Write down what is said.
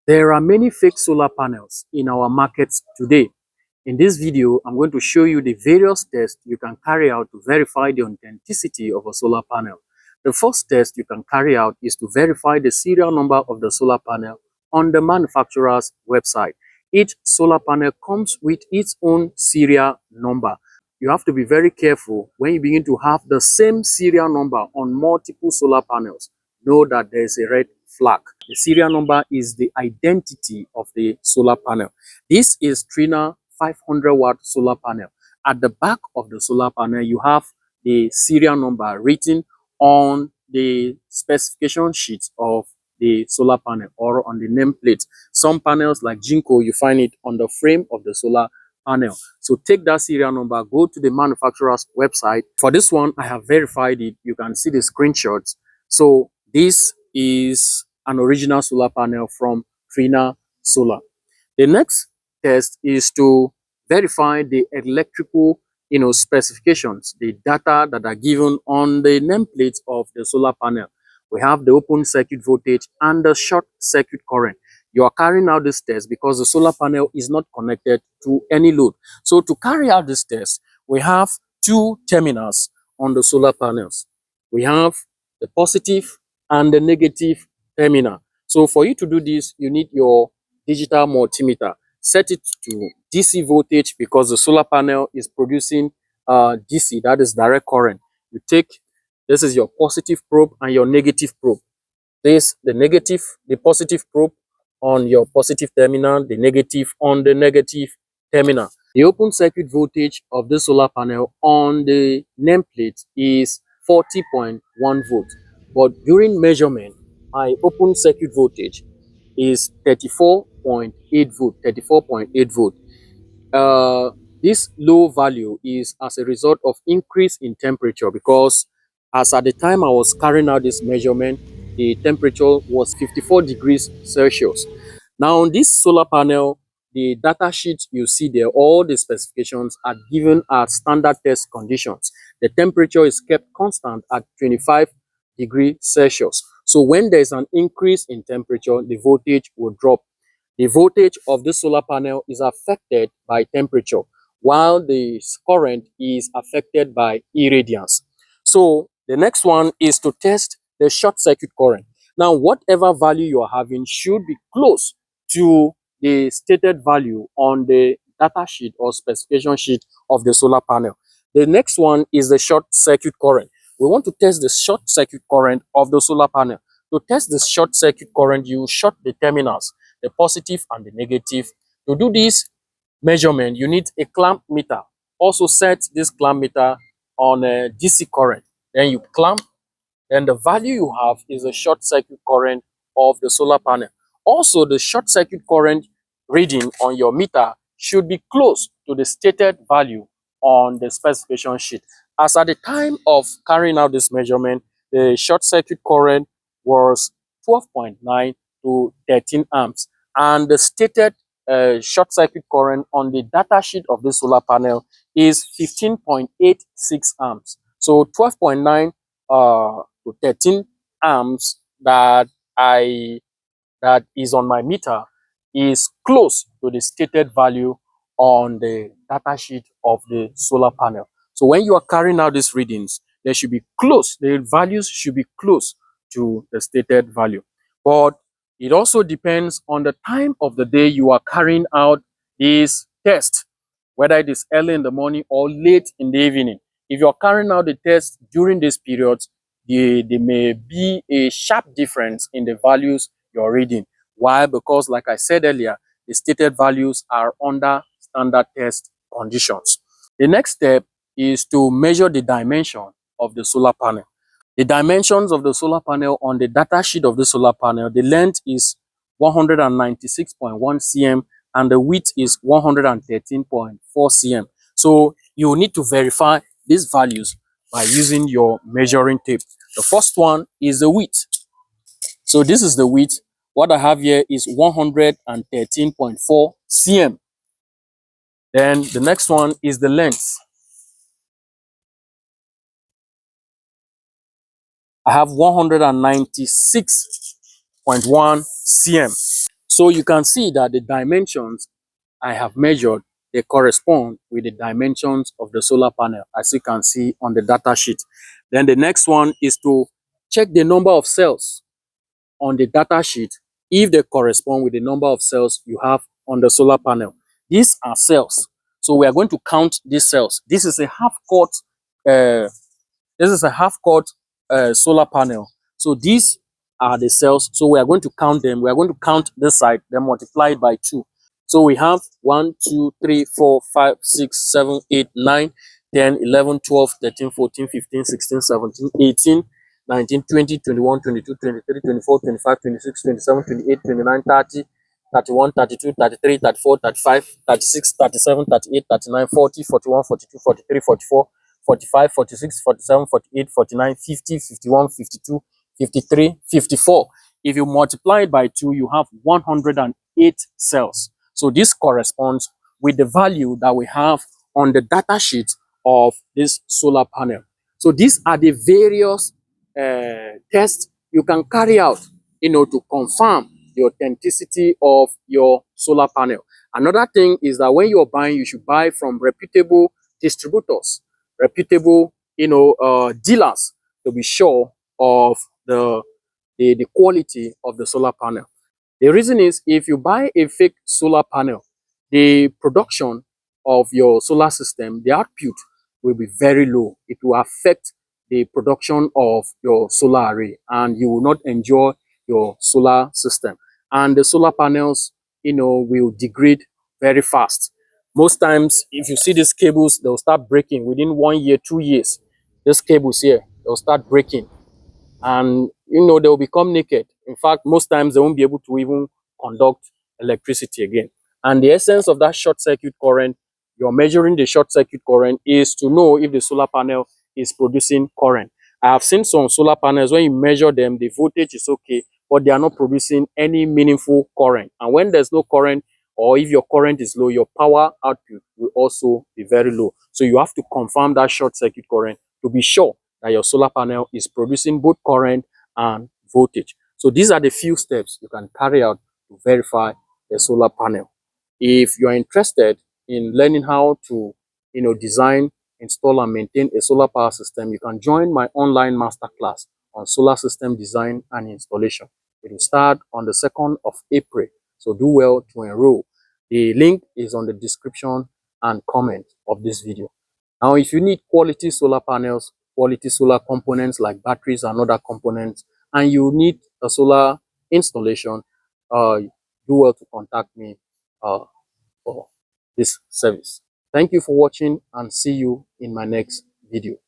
There are many fake solar panels in our markets today. In this video, I'm going to show you the various tests you can carry out to verify the authenticity of a solar panel. The first test you can carry out is to verify the serial number of the solar panel on the manufacturer's website. Each solar panel comes with its own serial number. You have to be very careful when you begin to have the same serial number on multiple solar panels. Know that there is a red flag. The serial number is the identity of the solar panel. This is Trina 500 watt solar panel. At the back of the solar panel, you have the serial number written on the specification sheet of the solar panel or on the nameplate. Some panels like Jinko, you find it on the frame of the solar panel. So take that serial number, go to the manufacturer's website. For this one, I have verified it. You can see the screenshots. So this is an original solar panel from Trina Solar. The next test is to verify the electrical specifications, the data that are given on the nameplate of the solar panel. We have the open circuit voltage and the short circuit current. You are carrying out this test because the solar panel is not connected to any load. So to carry out this test, we have two terminals on the solar panels. We have the positive and the negative terminal. So for you to do this, you need your digital multimeter. Set it to DC voltage because the solar panel is producing DC, that is direct current. You take, this is your positive probe and your negative probe. This, the positive probe on your positive terminal, the negative on the negative terminal. The open circuit voltage of the solar panel on the nameplate is 40.1 volts. But during measurement, my open circuit voltage is 34.8 volt, 34.8 volt. This low value is as a result of increase in temperature because as at the time I was carrying out this measurement, the temperature was 54 degrees Celsius. Now on this solar panel, the data sheet you see there, all the specifications are given at standard test conditions. The temperature is kept constant at 25 degrees Celsius. So when there is an increase in temperature, the voltage will drop. The voltage of the solar panel is affected by temperature, while the current is affected by irradiance. So the next one is to test the short circuit current. Now, whatever value you are having should be close to the stated value on the data sheet or specification sheet of the solar panel. The next one is the short circuit current. We want to test the short circuit current of the solar panel. To test the short circuit current, you short the terminals, the positive and the negative. To do this measurement, you need a clamp meter. Also set this clamp meter on a DC current. Then you clamp, then the value you have is the short circuit current of the solar panel. Also, the short circuit current reading on your meter should be close to the stated value on the specification sheet. As at the time of carrying out this measurement, the short circuit current was 12.9 to 13 amps, and the stated short circuit current on the data sheet of the solar panel is 15.86 amps. So 12.9 to 13 amps that is on my meter is close to the stated value on the data sheet of the solar panel. So when you are carrying out these readings, they should be close, the values should be close to the stated value. But it also depends on the time of the day you are carrying out this test, whether it is early in the morning or late in the evening. If you are carrying out the test during these periods, there may be a sharp difference in the values you're reading. Why? Because like I said earlier, the stated values are under standard test conditions. The next step is to measure the dimension of the solar panel. The dimensions of the solar panel on the data sheet of the solar panel, the length is 196.1 cm and the width is 113.4 cm. So you need to verify these values by using your measuring tape. The first one is the width. So this is the width. What I have here is 113.4 cm. Then the next one is the length. I have 196.1 cm. So you can see that the dimensions I have measured, they correspond with the dimensions of the solar panel, as you can see on the data sheet. Then the next one is to check the number of cells on the data sheet if they correspond with the number of cells you have on the solar panel. These are cells. So we are going to count these cells. This is a uh, half court solar panel. So these are the cells. So we are going to count them. We are going to count this side, then multiply it by 2. So we have 1, 2, 3, 4, 5, 6, 7, 8, 9, 10, 11, 12, 13, 14, 15, 16, 17, 18, 19, 20, 21, 22, 23, 24, 25, 26, 27, 28, 29, 30, 31, 32, 33, 34, 35, 36, 37, 38, 39, 40, 41, 42, 43, 44, 45, 46, 47, 48, 49, 50, 51, 52, 53, 54. If you multiply it by 2, you have 108 cells. So this corresponds with the value that we have on the data sheet of this solar panel. So these are the various tests you can carry out, to confirm the authenticity of your solar panel. Another thing is that when you're buying, you should buy from reputable distributors, reputable, dealers, to be sure of the quality of the solar panel. The reason is, if you buy a fake solar panel, the production of your solar system, the output will be very low. It will affect the production of your solar array, and you will not enjoy your solar system. And the solar panels, will degrade very fast. Most times, if you see these cables, they'll start breaking within 1 year, 2 years. These cables here, they'll start breaking, and they'll become naked. In fact, most times they won't be able to even conduct electricity again. And the essence of that short circuit current, you're measuring the short circuit current, is to know if the solar panel is producing current. I have seen some solar panels, when you measure them, the voltage is okay, but they are not producing any meaningful current. And when there's no current, or if your current is low, your power output will also be very low. So you have to confirm that short circuit current to be sure that your solar panel is producing both current and voltage. So these are the few steps you can carry out to verify a solar panel. If you are interested in learning how to, design, install, and maintain a solar power system, you can join my online masterclass on solar system design and installation. It will start on the 2nd of April. So do well to enroll. The link is on the description and comment of this video. Now, if you need quality solar panels, quality solar components like batteries and other components, and you need a solar installation, do well to contact me for this service. Thank you for watching, and see you in my next video.